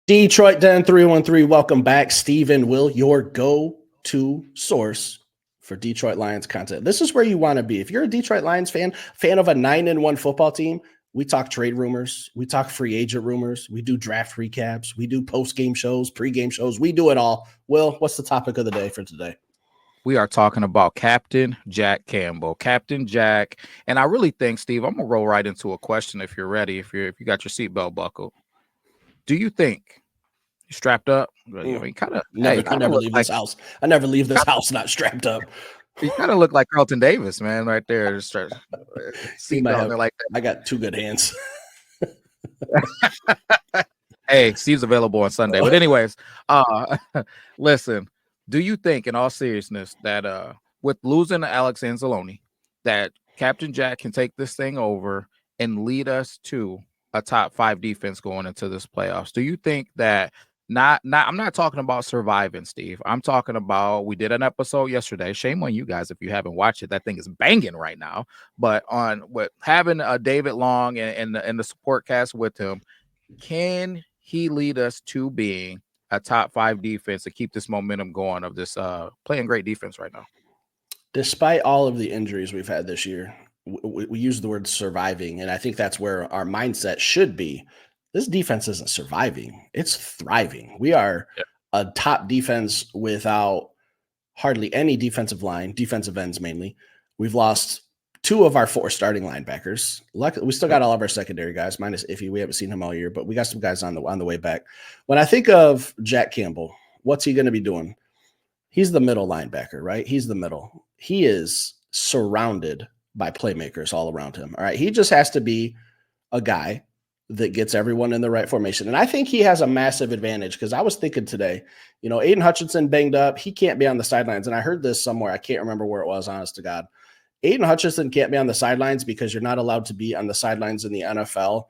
Detroit Den 313, welcome back. Steve and Will, your go-to source for Detroit Lions content. This is where you want to be. If you're a Detroit Lions fan of a 9-1 football team, we talk trade rumors, we talk free agent rumors, we do draft recaps, we do post-game shows, pre-game shows, we do it all. Will, what's the topic of the day for today? We are talking about Captain Jack Campbell. Captain Jack. And I really think, Steve, I'm going to roll right into a question if you're ready, if you got your seatbelt buckled. Do you think you're strapped up? I mean, I never leave this house. I never leave this house not strapped up. You kind of look like Carlton Davis, man, right there. Just seatbelt like that. I got two good hands. Hey, Steve's available on Sunday. But anyways, listen, do you think, in all seriousness, that with losing Alex Anzalone, that Captain Jack can take this thing over and lead us to a top 5 defense going into this playoffs? Do you think that I'm not talking about surviving, Steve. I'm talking about, we did an episode yesterday. Shame on you guys if you haven't watched it. That thing is banging right now. But with having David Long and the support cast with him, can he lead us to being a top 5 defense to keep this momentum going of this playing great defense right now? Despite all of the injuries we've had this year, we use the word surviving, and I think that's where our mindset should be. This defense isn't surviving, it's thriving. We are a top defense without hardly any defensive line, defensive ends mainly. We've lost 2 of our 4 starting linebackers. Luckily, we still got all of our secondary guys, minus Iffy. We haven't seen him all year, but we got some guys on the way back. When I think of Jack Campbell, what's he going to be doing? He's the middle linebacker, right? He's the middle. He is surrounded by playmakers all around him. All right. He just has to be a guy that gets everyone in the right formation. And I think he has a massive advantage because I was thinking today, Aiden Hutchinson banged up. He can't be on the sidelines. And I heard this somewhere. I can't remember where it was, honest to God. Aiden Hutchinson can't be on the sidelines because you're not allowed to be on the sidelines in the NFL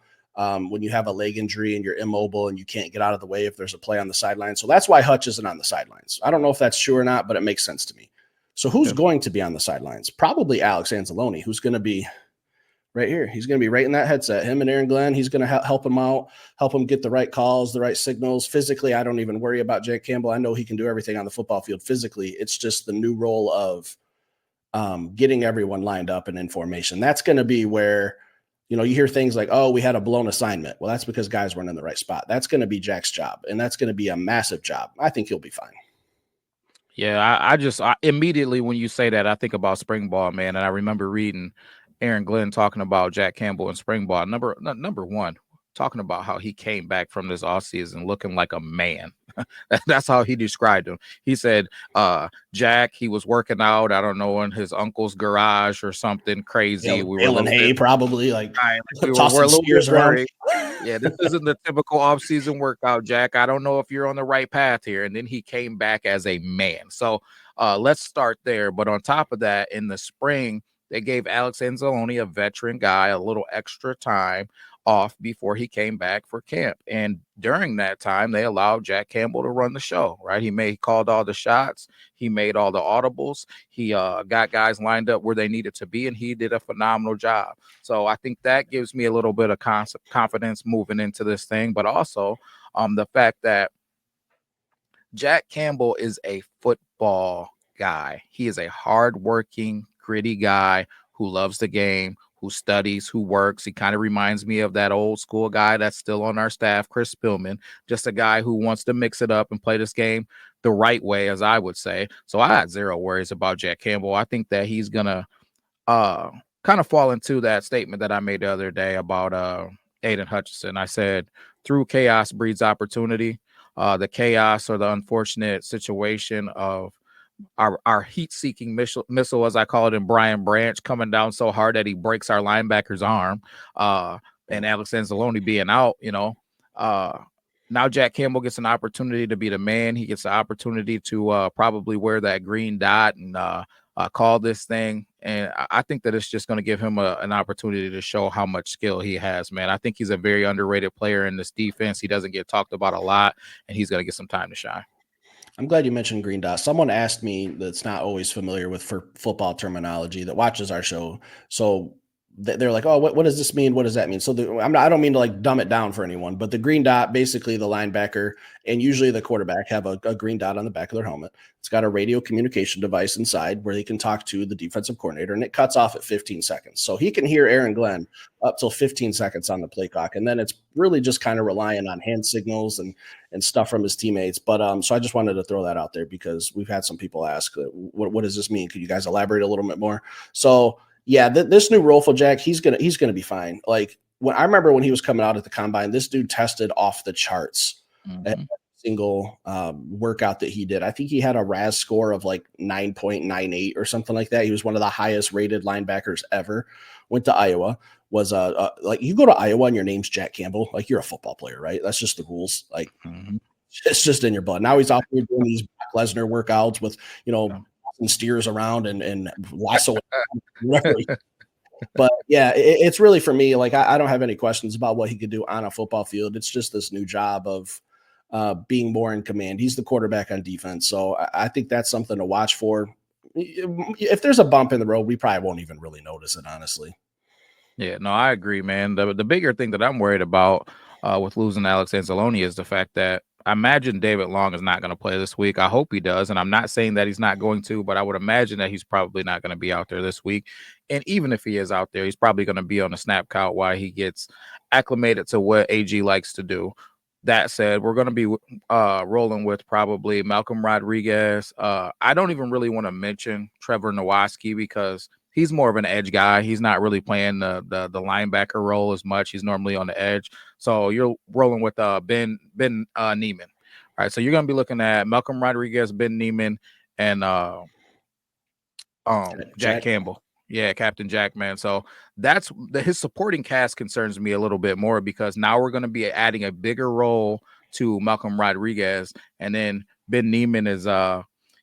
when you have a leg injury and you're immobile and you can't get out of the way if there's a play on the sideline. So that's why Hutch isn't on the sidelines. I don't know if that's true or not, but it makes sense to me. So who's going to be on the sidelines? Probably Alex Anzalone, who's going to be right here. He's going to be right in that headset. Him and Aaron Glenn, he's going to help him out, help him get the right calls, the right signals. Physically, I don't even worry about Jack Campbell. I know he can do everything on the football field physically. It's just the new role of getting everyone lined up and in formation. That's going to be where, you hear things like, oh, we had a blown assignment. Well, that's because guys weren't in the right spot. That's going to be Jack's job, and that's going to be a massive job. I think he'll be fine. Yeah, I immediately when you say that, I think about spring ball, man. And I remember reading Aaron Glenn talking about Jack Campbell and spring ball. Number 1, talking about how he came back from this offseason looking like a man. That's how he described him. He said, Jack, he was working out, I don't know, in his uncle's garage or something crazy. Yeah, we were hay, probably like we were a little bit around. Yeah, this isn't the typical offseason workout, Jack. I don't know if you're on the right path here. And then he came back as a man. So let's start there. But on top of that, in the spring, they gave Alex Anzalone, a veteran guy, a little extra time off before he came back for camp. And during that time, they allowed Jack Campbell to run the show, right? He called all the shots. He made all the audibles. He got guys lined up where they needed to be, and he did a phenomenal job. So I think that gives me a little bit of confidence moving into this thing, but also the fact that Jack Campbell is a football guy. He is a hardworking, gritty guy who loves the game, who studies, who works. He kind of reminds me of that old school guy that's still on our staff, Chris Spillman, just a guy who wants to mix it up and play this game the right way, as I would say. So I had zero worries about Jack Campbell. I think that he's going to kind of fall into that statement that I made the other day about Aiden Hutchinson. I said, through chaos breeds opportunity. The chaos or the unfortunate situation of our heat-seeking missile, as I call it, in Brian Branch coming down so hard that he breaks our linebacker's arm, and Alex Anzalone being out, now Jack Campbell gets an opportunity to be the man. He gets the opportunity to probably wear that green dot and call this thing. And I think that it's just going to give him an opportunity to show how much skill he has, man. I think he's a very underrated player in this defense. He doesn't get talked about a lot, and he's going to get some time to shine. I'm glad you mentioned green dot. Someone asked me that's not always familiar with football terminology that watches our show. So they're like, oh, what does this mean? What does that mean? So I don't mean to like dumb it down for anyone, but the green dot, basically the linebacker and usually the quarterback have a green dot on the back of their helmet. It's got a radio communication device inside where they can talk to the defensive coordinator, and it cuts off at 15 seconds. So he can hear Aaron Glenn up till 15 seconds on the play clock. And then it's really just kind of relying on hand signals and stuff from his teammates. But so I just wanted to throw that out there because we've had some people ask, what does this mean? Could you guys elaborate a little bit more? So yeah, this new role for Jack, he's gonna be fine. Like when I remember when he was coming out at the combine, this dude tested off the charts at every single workout that he did. I think he had a RAS score of like 9.98 or something like that. He was one of the highest rated linebackers ever. Went to Iowa. Was like you go to Iowa and your name's Jack Campbell, like you're a football player, right? That's just the rules. Like it's just in your blood. Now he's out there doing these Lesnar workouts with and steers around and lasso. But yeah, it's really for me. Like I don't have any questions about what he could do on a football field. It's just this new job of being more in command. He's the quarterback on defense, so I think that's something to watch for. If there's a bump in the road, we probably won't even really notice it, honestly. Yeah, no, I agree, man. The bigger thing that I'm worried about with losing Alex Anzalone is the fact that I imagine David Long is not going to play this week. I hope he does. And I'm not saying that he's not going to, but I would imagine that he's probably not going to be out there this week. And even if he is out there, he's probably going to be on the snap count while he gets acclimated to what AG likes to do. That said, we're going to be rolling with probably Malcolm Rodriguez. I don't even really want to mention Trevor Nowatzki because he's more of an edge guy. He's not really playing the linebacker role as much. He's normally on the edge. So you're rolling with Ben Niemann. All right. So you're going to be looking at Malcolm Rodriguez, Ben Niemann, and Jack Campbell. Yeah, Captain Jack, man. So that's his supporting cast concerns me a little bit more because now we're going to be adding a bigger role to Malcolm Rodriguez, and then Ben Niemann is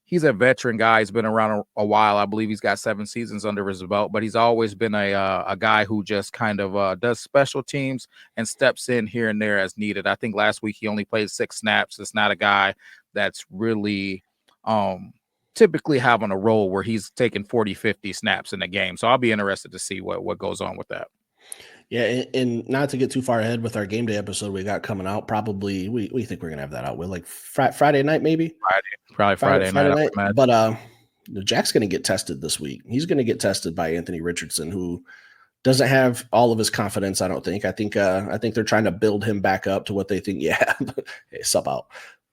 he's a veteran guy. He's been around a while. I believe he's got 7 seasons under his belt, but he's always been a guy who just kind of does special teams and steps in here and there as needed. I think last week he only played 6 snaps. It's not a guy that's really typically having a role where he's taking 40, 50 snaps in a game. So I'll be interested to see what goes on with that. Yeah, and not to get too far ahead with our game day episode we got coming out, probably we think we're gonna have that out with like Friday night, maybe Friday night. But Jack's gonna get tested this week. He's gonna get tested by Anthony Richardson, who doesn't have all of his confidence. I don't think. I think they're trying to build him back up to what they think. Yeah, hey, sub out.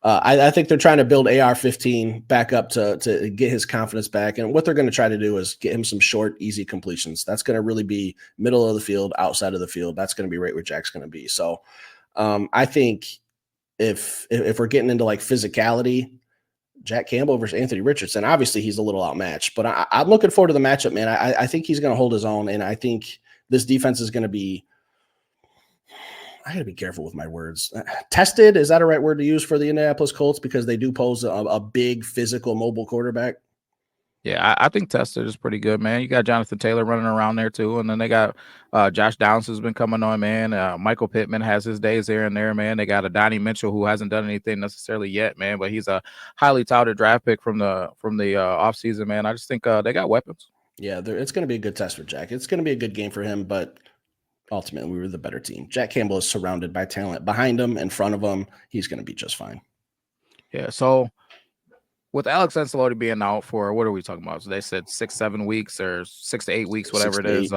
I think they're trying to build AR-15 back up to get his confidence back. And what they're going to try to do is get him some short, easy completions. That's going to really be middle of the field, outside of the field. That's going to be right where Jack's going to be. So I think if we're getting into like physicality, Jack Campbell versus Anthony Richardson, obviously he's a little outmatched. But I'm looking forward to the matchup, man. I think he's going to hold his own. And I think this defense is going to be – I got to be careful with my words. Tested, is that a right word to use for the Indianapolis Colts? Because they do pose a big, physical, mobile quarterback. Yeah, I think tested is pretty good, man. You got Jonathan Taylor running around there too, and then they got Josh Downs has been coming on, man. Michael Pittman has his days here and there, man. They got a Donnie Mitchell who hasn't done anything necessarily yet, man, but he's a highly touted draft pick from the offseason, man. I just think they got weapons. Yeah, it's going to be a good test for Jack. It's going to be a good game for him, but ultimately, we were the better team. Jack Campbell is surrounded by talent behind him, in front of him. He's going to be just fine. Yeah, so with Alex Anzalone being out for, what are we talking about? So they said 6-7 weeks or 6 to 8 weeks, whatever it is.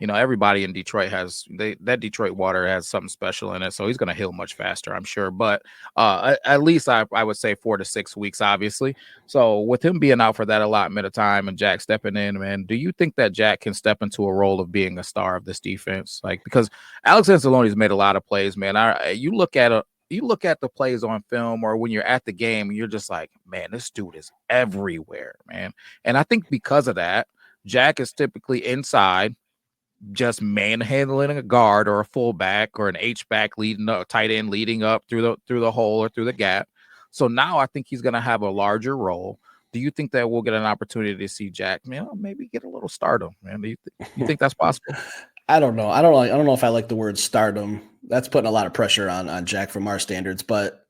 Everybody in Detroit that Detroit water has something special in it, so he's going to heal much faster, I'm sure. But at least I would say 4 to 6 weeks, obviously. So with him being out for that allotment of time and Jack stepping in, man, do you think that Jack can step into a role of being a star of this defense? Like, because Alex Anzalone's made a lot of plays, man. You look at the plays on film or when you're at the game, and you're just like, man, this dude is everywhere, man. And I think because of that, Jack is typically inside, just manhandling a guard or a fullback or an H-back leading up, tight end leading up through the hole or through the gap. So now I think he's going to have a larger role. Do you think that we'll get an opportunity to see Jack, man, maybe get a little stardom, man? Do you think that's possible? I don't know. I don't know if I like the word stardom. That's putting a lot of pressure on Jack from our standards, but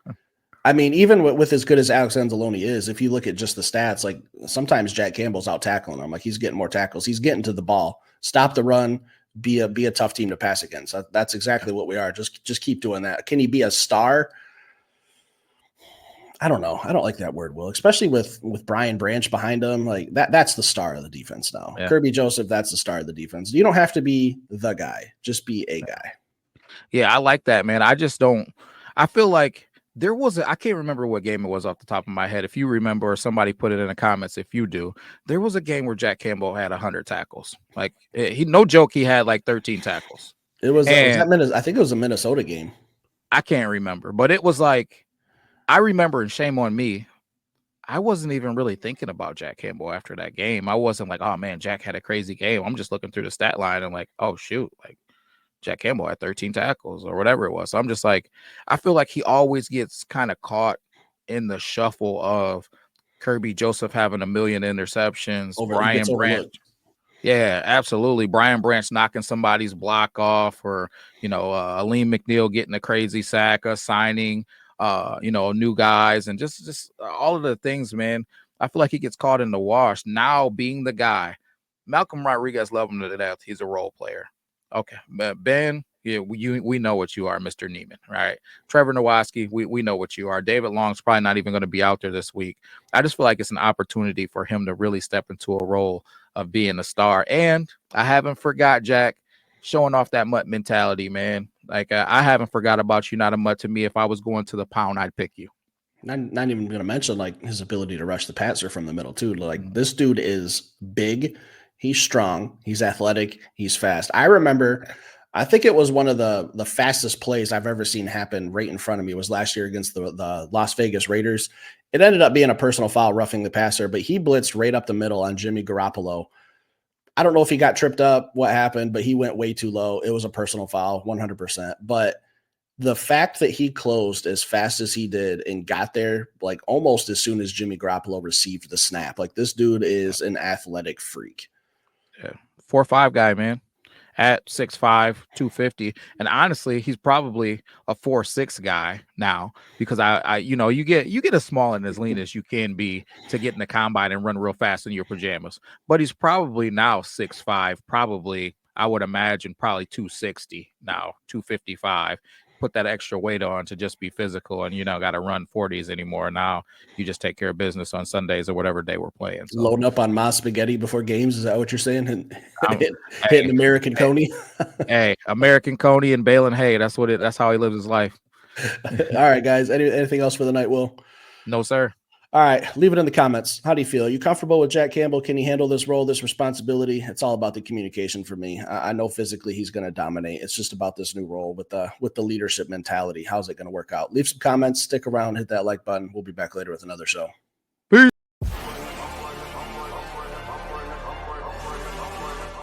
I mean, even with as good as Alex Anzalone is, if you look at just the stats, like sometimes Jack Campbell's out tackling him. Like he's getting more tackles. He's getting to the ball. Stop the run. Be a tough team to pass against. That's exactly what we are. Just keep doing that. Can he be a star? I don't know. I don't like that word, Will, especially with Brian Branch behind him. Like that's the star of the defense now. Yeah. Kirby Joseph, that's the star of the defense. You don't have to be the guy. Just be a guy. Yeah, I like that, man. I just don't. I feel like there was I can't remember what game it was off the top of my head. If you remember, or somebody put it in the comments if you do, there was a game where Jack Campbell had 100 tackles. Like he, no joke, he had like 13 tackles. It was that I think it was a Minnesota game. I can't remember, but it was like, I remember, and shame on me, I wasn't even really thinking about Jack Campbell after that game. I wasn't like, oh man, Jack had a crazy game. I'm just looking through the stat line and like, oh shoot, like Jack Campbell had 13 tackles or whatever it was. So I'm just like, I feel like he always gets kind of caught in the shuffle of Kirby Joseph having 1 million interceptions, Brian Branch. Yeah, absolutely. Brian Branch knocking somebody's block off, or, Aleem McNeil getting a crazy sack, signing, new guys, and just all of the things, man. I feel like he gets caught in the wash. Now being the guy, Malcolm Rodriguez, love him to death. He's a role player. Okay, Ben, yeah, we know what you are, Mr. Neiman, right? Trevor Nowatzki, we know what you are. David Long's probably not even going to be out there this week. I just feel like it's an opportunity for him to really step into a role of being a star. And I haven't forgot, Jack, showing off that mutt mentality, man. Like I haven't forgot about you. Not a mutt to me. If I was going to the pound, I'd pick you. Not even going to mention like his ability to rush the passer from the middle too. Like this dude is big. He's strong. He's athletic. He's fast. I remember, I think it was one of the fastest plays I've ever seen happen right in front of me was last year against the Las Vegas Raiders. It ended up being a personal foul, roughing the passer, but he blitzed right up the middle on Jimmy Garoppolo. I don't know if he got tripped up, what happened, but he went way too low. It was a personal foul, 100%. But the fact that he closed as fast as he did and got there, like almost as soon as Jimmy Garoppolo received the snap, like this dude is an athletic freak. Yeah, 4'5" guy, man, at 6'5", 250, and honestly, he's probably a 4'6" guy now because you get as small and as lean as you can be to get in the combine and run real fast in your pajamas. But he's probably now 6'5", probably I would imagine probably 260 now, 255. Put that extra weight on to just be physical and got to run 40s anymore. Now you just take care of business on Sundays or whatever day we're playing. So. Loading up on Moss spaghetti before games. Is that what you're saying? Hitting American Coney. Hey, American Coney and baling hay. That's how he lives his life. All right, guys. Anything else for the night, Will? No, sir. All right, leave it in the comments. How do you feel? Are you comfortable with Jack Campbell? Can he handle this role, this responsibility? It's all about the communication for me. I know physically he's going to dominate. It's just about this new role with the leadership mentality. How's it going to work out? Leave some comments, stick around, hit that like button. We'll be back later with another show.